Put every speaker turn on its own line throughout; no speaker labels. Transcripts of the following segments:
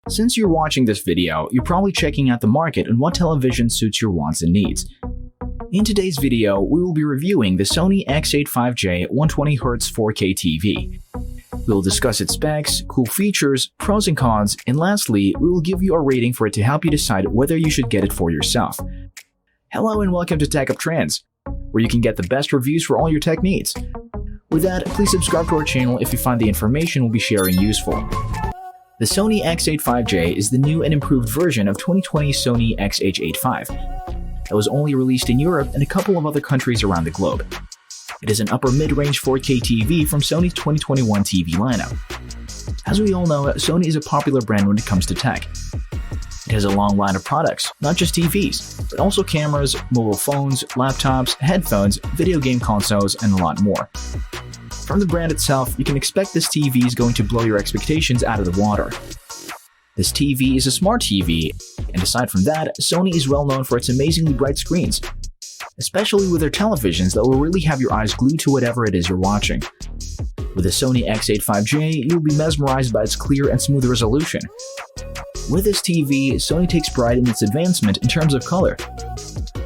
Since you're watching this video, you're probably checking out the market and what television suits your wants and needs. In today's video, we will be reviewing the Sony X85J 120Hz 4K TV. We'll discuss its specs, cool features, pros and cons, and lastly, we will give you a rating for it to help you decide whether you should get it for yourself. Hello and welcome to Tech Up Trends, where you can get the best reviews for all your tech needs. With that, please subscribe to our channel if you find the information we'll be sharing useful. The Sony X85J is the new and improved version of 2020 Sony XH85. That was only released in Europe and a couple of other countries around the globe. It is an upper mid-range 4K TV from Sony's 2021 TV lineup. As we all know, Sony is a popular brand when it comes to tech. It has a long line of products, not just TVs, but also cameras, mobile phones, laptops, headphones, video game consoles, and a lot more. From the brand itself, you can expect this TV is going to blow your expectations out of the water. This TV is a smart TV, and aside from that, Sony is well known for its amazingly bright screens, especially with their televisions that will really have your eyes glued to whatever it is you're watching. With the Sony X85J, you'll be mesmerized by its clear and smooth resolution. With this TV, Sony takes pride in its advancement in terms of color.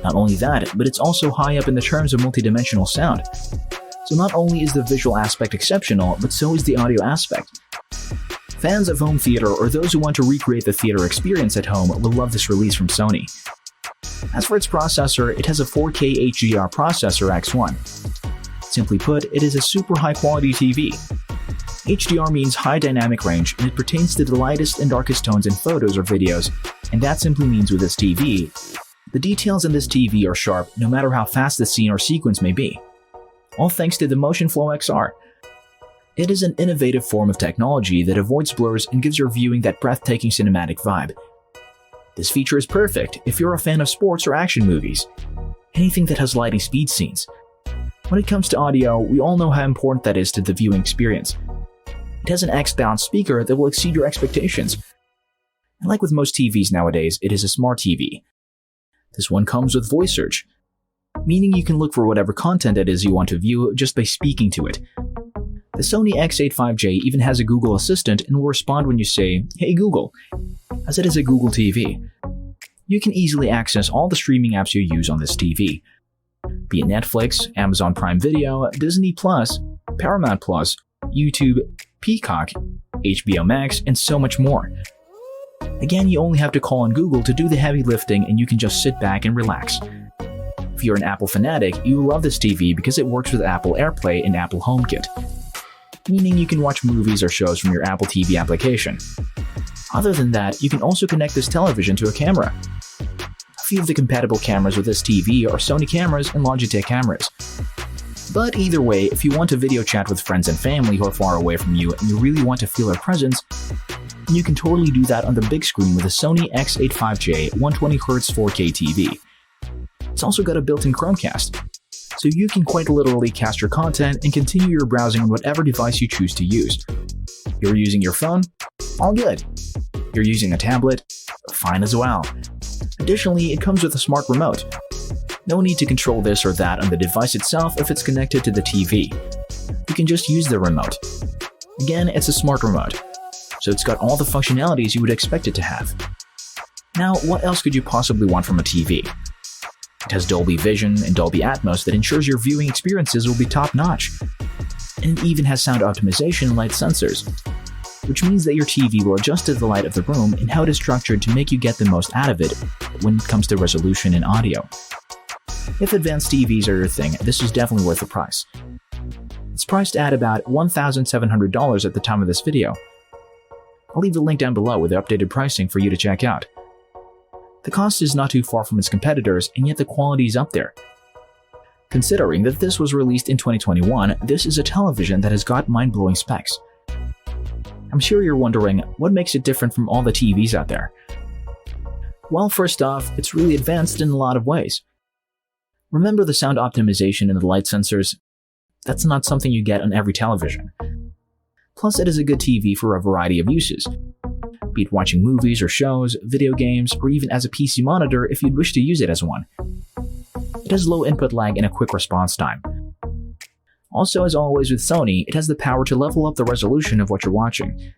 Not only that, but it's also high up in the terms of multidimensional sound. So not only is the visual aspect exceptional, but so is the audio aspect. Fans of home theater or those who want to recreate the theater experience at home will love this release from Sony. As for its processor, it has a 4K HDR Processor X1. Simply put, it is a super high-quality TV. HDR means high dynamic range, and it pertains to the lightest and darkest tones in photos or videos, and that simply means with this TV, the details in this TV are sharp no matter how fast the scene or sequence may be. All thanks to the Motion Flow XR. It is an innovative form of technology that avoids blurs and gives your viewing that breathtaking cinematic vibe. This feature is perfect if you're a fan of sports or action movies, anything that has lightning speed scenes. When it comes to audio, we all know how important that is to the viewing experience. It has an X-bound speaker that will exceed your expectations. And like with most TVs nowadays, it is a smart TV. This one comes with voice search, meaning you can look for whatever content it is you want to view just by speaking to it. The Sony X85J even has a Google Assistant and will respond when you say, "Hey Google," as it is a Google TV. You can easily access all the streaming apps you use on this TV, be it Netflix, Amazon Prime Video, Disney+, Paramount+, YouTube, Peacock, HBO Max, and so much more. Again, you only have to call on Google to do the heavy lifting and you can just sit back and relax. If you're an Apple fanatic, you will love this TV because it works with Apple AirPlay and Apple HomeKit, meaning you can watch movies or shows from your Apple TV application. Other than that, you can also connect this television to a camera. A few of the compatible cameras with this TV are Sony cameras and Logitech cameras. But either way, if you want to video chat with friends and family who are far away from you and you really want to feel their presence, you can totally do that on the big screen with the Sony X85J 120Hz 4K TV. It's also got a built-in Chromecast, so you can quite literally cast your content and continue your browsing on whatever device you choose to use. You're using your phone? All good. You're using a tablet? Fine as well. Additionally, it comes with a smart remote. No need to control this or that on the device itself if it's connected to the TV. You can just use the remote. Again, it's a smart remote, so it's got all the functionalities you would expect it to have. Now, what else could you possibly want from a TV? It has Dolby Vision and Dolby Atmos that ensures your viewing experiences will be top-notch. And it even has sound optimization and light sensors, which means that your TV will adjust to the light of the room and how it is structured to make you get the most out of it when it comes to resolution and audio. If advanced TVs are your thing, this is definitely worth the price. It's priced at about $1,700 at the time of this video. I'll leave the link down below with the updated pricing for you to check out. The cost is not too far from its competitors, and yet the quality is up there. Considering that this was released in 2021, this is a television that has got mind-blowing specs. I'm sure you're wondering, what makes it different from all the TVs out there? Well, first off, it's really advanced in a lot of ways. Remember the sound optimization and the light sensors? That's not something you get on every television. Plus, it is a good TV for a variety of uses, be it watching movies or shows, video games, or even as a PC monitor if you'd wish to use it as one. It has low input lag and a quick response time. Also, as always with Sony, it has the power to level up the resolution of what you're watching.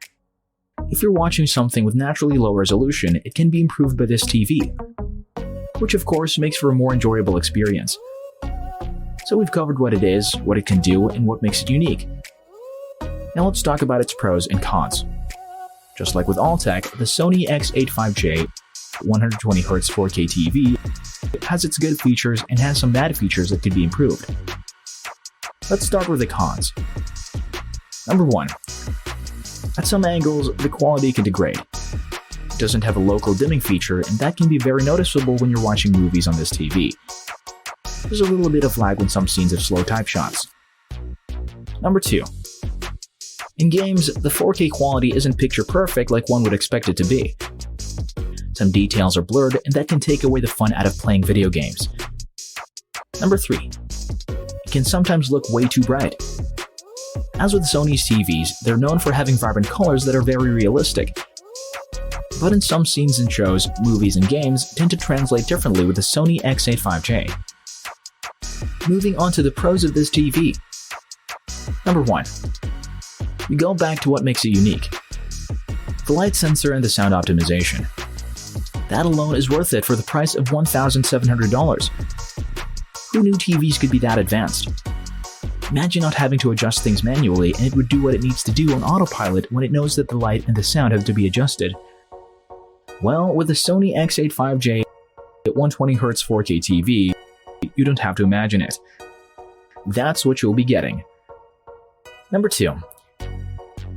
If you're watching something with naturally low resolution, it can be improved by this TV, which of course makes for a more enjoyable experience. So we've covered what it is, what it can do, and what makes it unique. Now let's talk about its pros and cons. Just like with all tech, the Sony X85J 120Hz 4K TV has its good features and has some bad features that could be improved. Let's start with the cons. Number 1. At some angles, the quality can degrade. It doesn't have a local dimming feature, and that can be very noticeable when you're watching movies on this TV. There's a little bit of lag when some scenes have slow type shots. Number 2. In games, the 4K quality isn't picture perfect like one would expect it to be. Some details are blurred, and that can take away the fun out of playing video games. Number 3. It can sometimes look way too bright. As with Sony's TVs, they're known for having vibrant colors that are very realistic. But in some scenes and shows, movies and games tend to translate differently with the Sony X85J. Moving on to the pros of this TV. Number 1. We go back to what makes it unique. The light sensor and the sound optimization. That alone is worth it for the price of $1,700. Who knew TVs could be that advanced? Imagine not having to adjust things manually and it would do what it needs to do on autopilot when it knows that the light and the sound have to be adjusted. Well, with the Sony X85J 120Hz 4K TV, you don't have to imagine it. That's what you'll be getting. Number 2.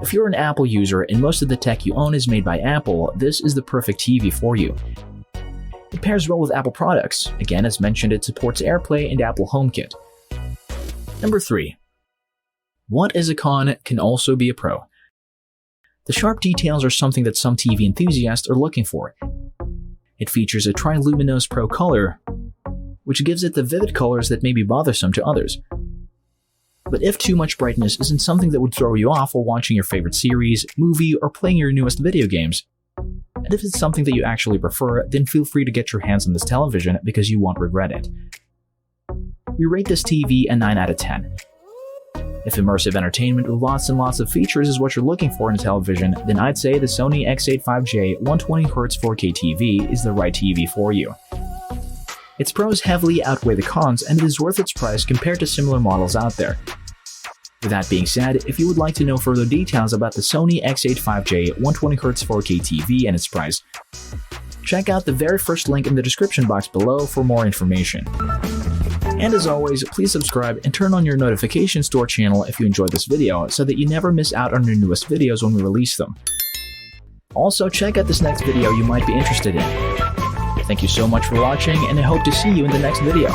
If you're an Apple user and most of the tech you own is made by Apple, this is the perfect TV for you. It pairs well with Apple products. Again, as mentioned, it supports AirPlay and Apple HomeKit. Number 3. What is a con can also be a pro. The sharp details are something that some TV enthusiasts are looking for. It features a TRILUMINOS Pro color, which gives it the vivid colors that may be bothersome to others. But if too much brightness isn't something that would throw you off while watching your favorite series, movie, or playing your newest video games, and if it's something that you actually prefer, then feel free to get your hands on this television because you won't regret it. We rate this TV a 9 out of 10. If immersive entertainment with lots and lots of features is what you're looking for in a television, then I'd say the Sony X85J 120Hz 4K TV is the right TV for you. Its pros heavily outweigh the cons, and it is worth its price compared to similar models out there. With that being said, if you would like to know further details about the Sony X85J 120Hz 4K TV and its price, check out the very first link in the description box below for more information. And as always, please subscribe and turn on your notifications to our channel if you enjoyed this video so that you never miss out on our newest videos when we release them. Also, check out this next video you might be interested in. Thank you so much for watching, and I hope to see you in the next video.